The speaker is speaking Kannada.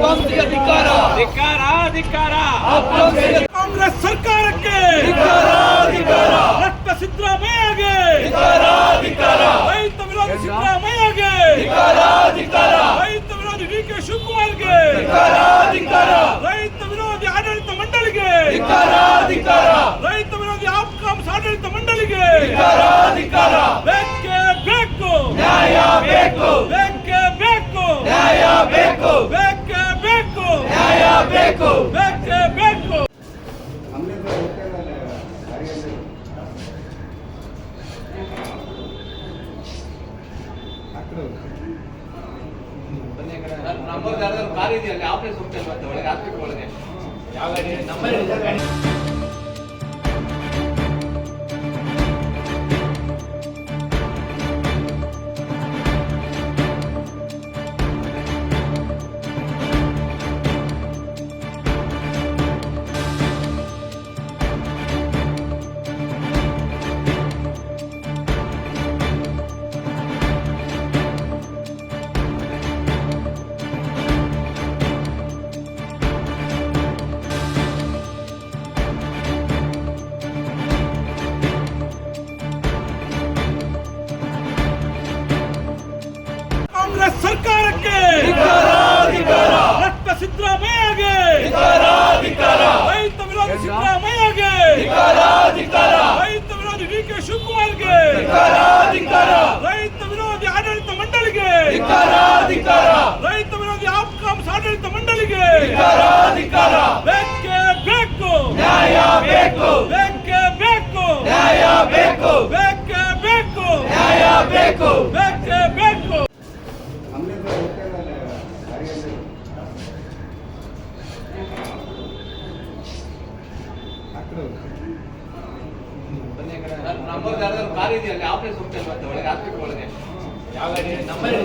ಅಪರಾಧಿಕ ಧಿಕ್ಕಾರ ಧಿಕ್ಕಾರ ಧಿಕ್ಕಾರ ಅಪರಾಧಿಕ ಕಾಂಗ್ರೆಸ್ ಸರ್ಕಾರಕ್ಕೆ ಧಿಕ್ಕಾರ ರಕ್ತ ಸಿದ್ದರಾಮಯ್ಯಗೆ ಧಿಕ್ಕಾರ ರೈತ ವಿರೋಧಿ ಸಿದ್ದರಾಮಯ್ಯಗೆ ಧಿಕ್ಕಾರ ರೈತ ವಿರೋಧಿ ಡಿ.ಕೆ. ಶಿವಕುಮಾರ್ಗೆ ಧಿಕ್ಕಾರ ರೈತ ವಿರೋಧಿ ಆಡಳಿತ ಮಂಡಳಿಗೆ ಧಿಕ್ಕಾರ ರೈತ ವಿರೋಧಿ ಆಪ್ಕಾಮ್ಸ್ ಆಡಳಿತ ಮಂಡಳಿಗೆ ಧಿಕ್ಕಾರ ಬೇಕೇ ಬೇಕು ನ್ಯಾಯ ಬೇಕು ಬೇಕೇ ಬೇಕು ನ್ಯಾಯ ಬೇಕು ಬೇಕೇ ಬೇಕು ನ್ಯಾಯ ಬೇಕು ಬೇಕೇ ಬೇಕು ನಂಬರ್ ಯಾರಾದ್ರೂ ಕಾರ್ ಇದೆಯಲ್ಲ ಆಫೀಸ್ ಹೋಗ್ತೇವೆ ಮತ್ತೆ ಒಳಗೆ ಹಾಸ್ಪಿಟಲ್ ಒಳಗೆ ಯಾವ ಗಾಡಿ ನಂಬರ್ ಕಾಂಗ್ರೆಸ್ ಸರ್ಕಾರಕ್ಕೆ ರಕ್ತ ಸಿದ್ದರಾಮಯ್ಯಗೆ ರೈತ ವಿರೋಧಿ ಸಿದ್ದರಾಮಯ್ಯಗೆ ರೈತ ವಿರೋಧಿ ಡಿ.ಕೆ. ಶಿವಕುಮಾರ್ಗೆ ರೈತ ವಿರೋಧಿ ಆಡಳಿತ ಮಂಡಳಿಗೆ ರೈತ ವಿರೋಧಿ ಆಪ್ಕಾಮ್ಸ್ ಆಡಳಿತ ಮಂಡಳಿಗೆ ಬೇಕೇ ಬೇಕು ನ್ಯಾಯ ಬೇಕು ಬೇಕೇ ಬೇಕು ನ್ಯಾಯ ಬೇಕು ಬೇಕೇ ಬೇಕು ನ್ಯಾಯ ಬೇಕು ಬೇಕೇ ಬೇಕು ನಂಬರ್ ಯಾರಾದ್ರೂ ಕಾರ್ ಇದೆಯಲ್ಲ ಆಫೀಸ್ ಹೋಗ್ತೇವೆ ಮತ್ತೆ ಒಳಗೆ ಹಾಸ್ಪಿಟಲ್ ಒಳಗೆ ಯಾವ ಗಾಡಿ ನಂಬರ್